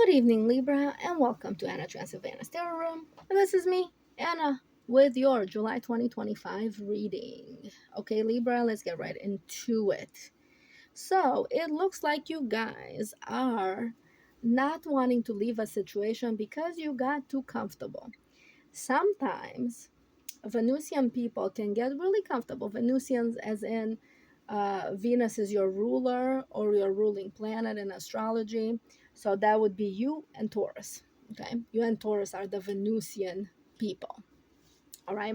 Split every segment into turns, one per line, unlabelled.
Good evening, Libra, and welcome to Anna Transylvania's Tarot Room. And this is me, Anna, with your July 2025 reading. Okay, Libra, let's get right into it. So, it looks like you guys are not wanting to leave a situation because you got too comfortable. Sometimes Venusian people can get really comfortable. Venusians, as in Venus is your ruler or your ruling planet in astrology. So that would be you and Taurus. Okay. You and Taurus are the Venusian people. All right.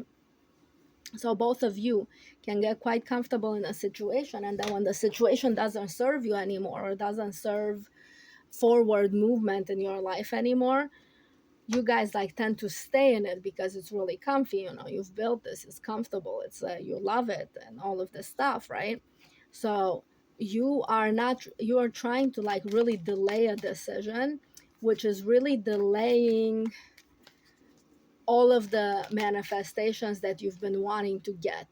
So both of you can get quite comfortable in a situation. And then when the situation doesn't serve you anymore or doesn't serve forward movement in your life anymore, you guys like tend to stay in it because it's really comfy. You've built this, it's comfortable, it's you love it and all of this stuff, right? So you are trying to like really delay a decision, which is really delaying all of the manifestations that you've been wanting to get.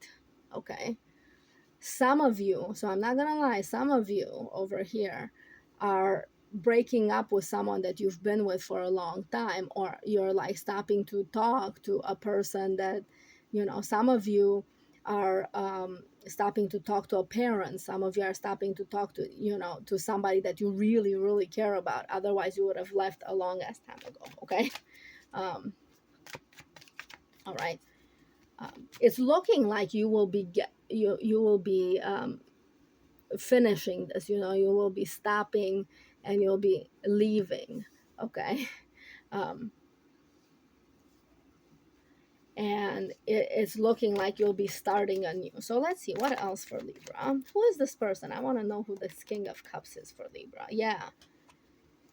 Okay, some of you, so I'm not gonna lie, some of you over here are breaking up with someone that you've been with for a long time, or you're like stopping to talk to a person that, some of you are stopping to talk to a parent. Some of you are stopping to talk to, to somebody that you really, really care about. Otherwise, you would have left a long ass time ago. Okay. Um, all right. It's looking like you will be you will be finishing this. You will be stopping and you'll be leaving. Okay. um and it's looking like you'll be starting anew. So let's see what else for Libra. Who is this person? I want to know who this King of Cups is for Libra. Yeah,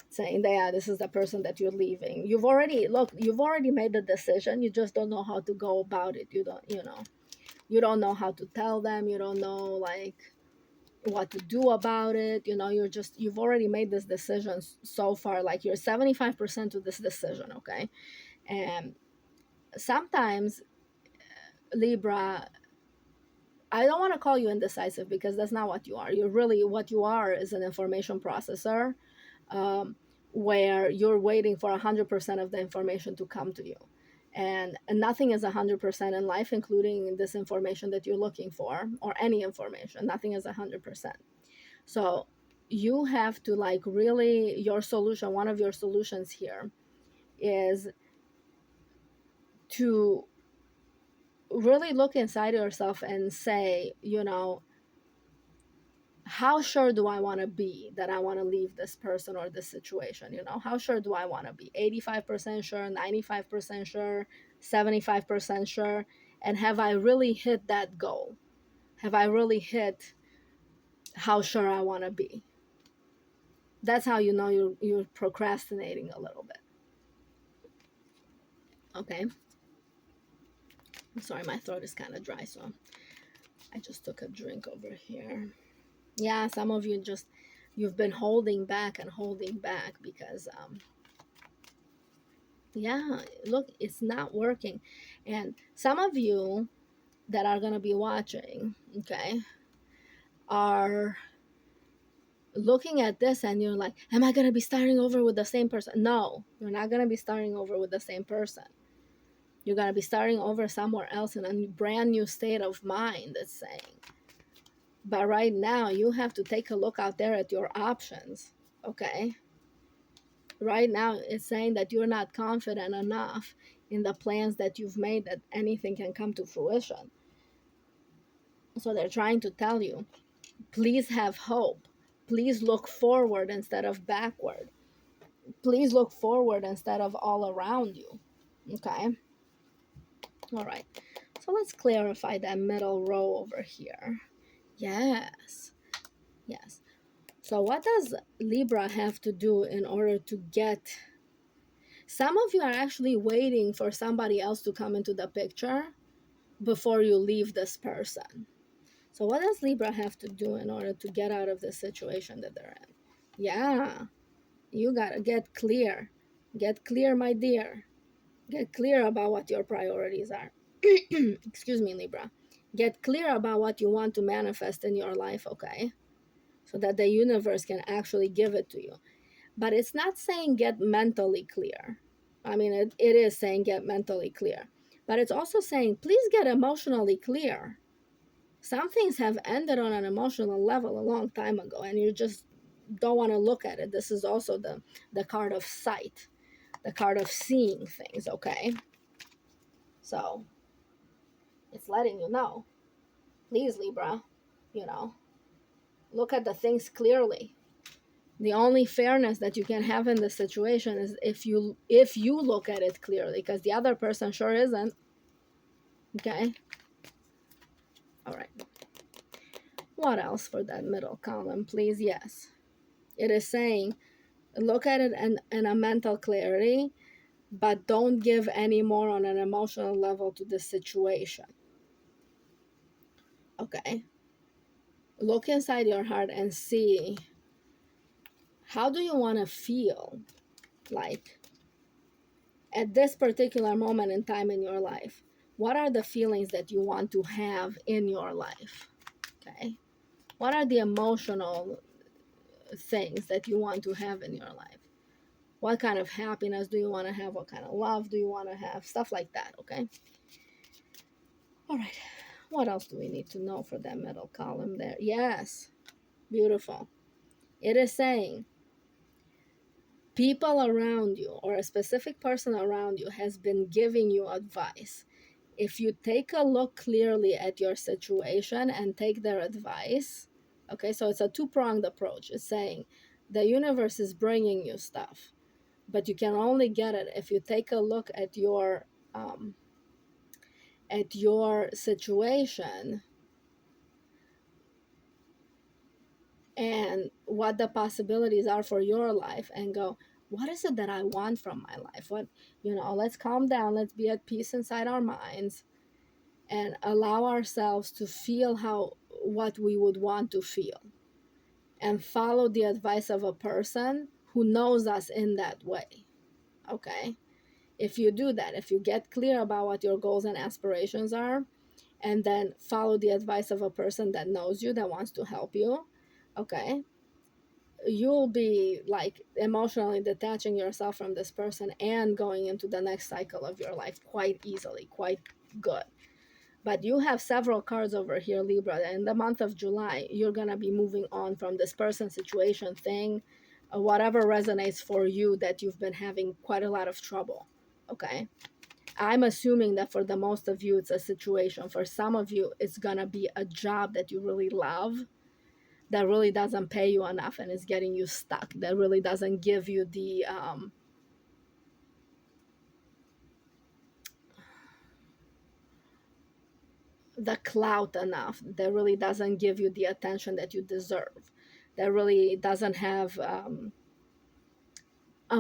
saying that, yeah, this is the person that you're leaving. You've already made the decision. You just don't know how to go about it. You don't know how to tell them. You don't know like what to do about it. You've already made this decision so far. Like you're 75% to this decision. Okay. And sometimes, Libra, I don't want to call you indecisive because that's not what you are. What you are is an information processor, um, where you're waiting for 100% of the information to come to you. And nothing is 100% in life, including this information that you're looking for, or any information. Nothing is 100%. So you have to like really, your solution, one of your solutions here is to really look inside yourself and say, how sure do I want to be that I want to leave this person or this situation? How sure do I want to be? 85% sure, 95% sure, 75% sure? And have I really hit that goal? Have I really hit how sure I want to be? That's how you know you're procrastinating a little bit. Okay. I'm sorry, my throat is kind of dry, so I just took a drink over here. Yeah, some of you you've been holding back and holding back because yeah, look, it's not working. And some of you that are going to be watching, okay, are looking at this and you're like, am I going to be starting over with the same person? No, you're not going to be starting over with the same person. You're going to be starting over somewhere else in a brand new state of mind, it's saying. But right now, you have to take a look out there at your options, okay? Right now, it's saying that you're not confident enough in the plans that you've made that anything can come to fruition. So they're trying to tell you, please have hope. Please look forward instead of backward. Please look forward instead of all around you. Okay? All right. So let's clarify that middle row over here. Yes. Yes. So what does Libra have to do in order to get... Some of you are actually waiting for somebody else to come into the picture before you leave this person. So what does Libra have to do in order to get out of the situation that they're in? Yeah, you gotta get clear. Get clear, my dear. Get clear about what your priorities are. Excuse me, Libra. Get clear about what you want to manifest in your life, okay? So that the universe can actually give it to you. but it's not saying get mentally clear. I mean, it is saying get mentally clear, but it's also saying please get emotionally clear. Some things have ended on an emotional level a long time ago, and you just don't want to look at it. This is also the card of sight, the card of seeing things, okay? So it's letting you know, please, Libra, you know, look at the things clearly. The only fairness that you can have in this situation is if you look at it clearly, because the other person sure isn't. Okay. All right. What else for that middle column, please? Yes, it is saying look at it in a mental clarity, but don't give any more on an emotional level to the situation. Okay. Look inside your heart and see, how do you want to feel like at this particular moment in time in your life? What are the feelings that you want to have in your life? Okay. What are the emotional things that you want to have in your life? What kind of happiness do you want to have? What kind of love do you want to have? Stuff like that. Okay. All right. What else do we need to know for that middle column there? Yes. Beautiful. It is saying people around you or a specific person around you has been giving you advice. If you take a look clearly at your situation and take their advice, okay, so it's a two-pronged approach. It's saying the universe is bringing you stuff, but you can only get it if you take a look at your situation and what the possibilities are for your life, and go, what is it that I want from my life? What, let's calm down, let's be at peace inside our minds and allow ourselves to feel what we would want to feel, and follow the advice of a person who knows us in that way. Okay. If you do that, if you get clear about what your goals and aspirations are, and then follow the advice of a person that knows you, that wants to help you, okay, you'll be like emotionally detaching yourself from this person and going into the next cycle of your life quite easily, quite good. But you have several cards over here, Libra. In the month of July, you're going to be moving on from this person, situation, thing, whatever resonates for you that you've been having quite a lot of trouble. Okay. I'm assuming that for the most of you, it's a situation. For some of you, it's going to be a job that you really love that really doesn't pay you enough and is getting you stuck, that really doesn't give you the clout enough, that really doesn't give you the attention that you deserve, that really doesn't have a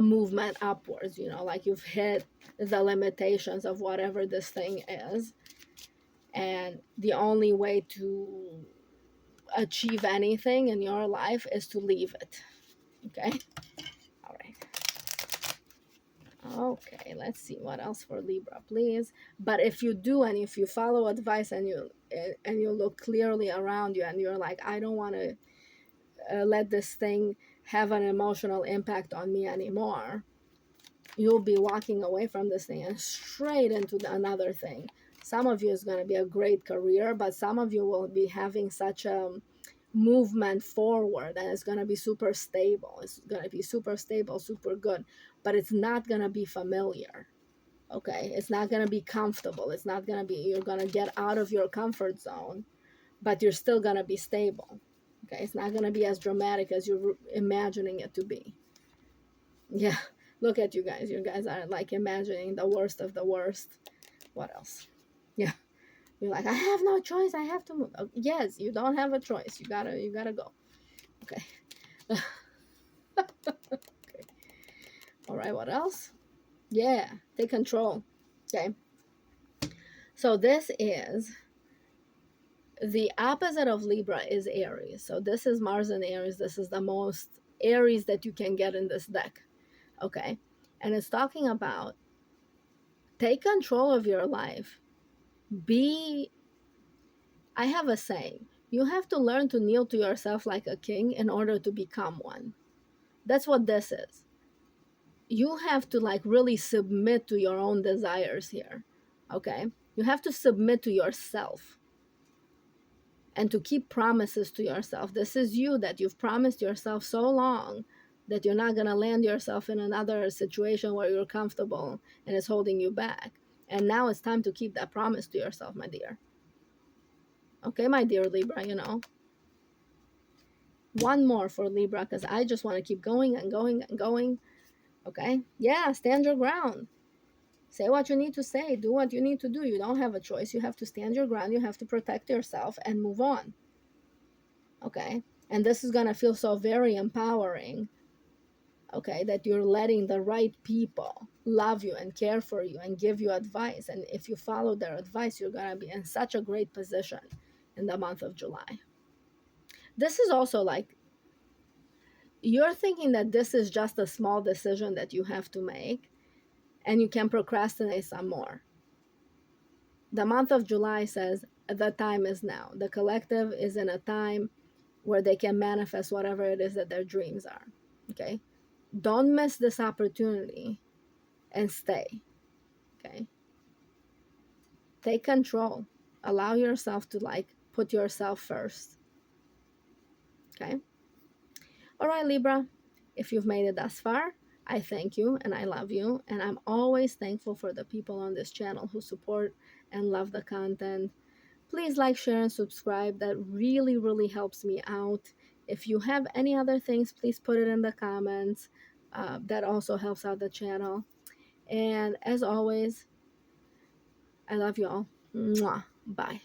movement upwards, like you've hit the limitations of whatever this thing is, and the only way to achieve anything in your life is to leave it. Okay. All right. Okay, let's see what else for Libra, please. But if you do, and if you follow advice, and you look clearly around you, and you're like, I don't want to let this thing have an emotional impact on me anymore, you'll be walking away from this thing and straight into another thing. Some of you is going to be a great career, but some of you will be having such a movement forward, and it's going to be super stable. It's going to be super stable, super good, but it's not going to be familiar. Okay. It's not going to be comfortable. It's not going to be, you're going to get out of your comfort zone, but you're still going to be stable. Okay. It's not going to be as dramatic as you're imagining it to be. Yeah. Look at you guys. You guys are like imagining the worst of the worst. What else? Yeah. You're like, I have no choice. I have to move. Oh, yes, you don't have a choice. You gotta go. Okay. Okay. All right. What else? Yeah. Take control. Okay. So this is the opposite of Libra is Aries. So this is Mars in Aries. This is the most Aries that you can get in this deck. Okay. And it's talking about take control of your life. I have a saying, you have to learn to kneel to yourself like a king in order to become one. That's what this is. You have to like really submit to your own desires here. Okay? You have to submit to yourself and to keep promises to yourself. This is you that you've promised yourself so long that you're not going to land yourself in another situation where you're comfortable and it's holding you back. And now it's time to keep that promise to yourself, my dear. Okay, my dear Libra, you know. One more for Libra because I just want to keep going and going and going. Okay? Yeah, stand your ground. Say what you need to say. Do what you need to do. You don't have a choice. You have to stand your ground. You have to protect yourself and move on. Okay? And this is going to feel so very empowering. Okay? That you're letting the right people love you and care for you and give you advice. And if you follow their advice, you're going to be in such a great position in the month of July. This is also like you're thinking that this is just a small decision that you have to make and you can procrastinate some more. The month of July says the time is now. The collective is in a time where they can manifest whatever it is that their dreams are. Okay? Don't miss this opportunity and stay. Okay? Take control. Allow yourself to like put yourself first. Okay? All right, Libra. If you've made it thus far, I thank you and I love you. And I'm always thankful for the people on this channel who support and love the content. Please like, share, and subscribe. That really, really helps me out. If you have any other things, please put it in the comments. That also helps out the channel. And as always, I love you all. Mwah. Bye.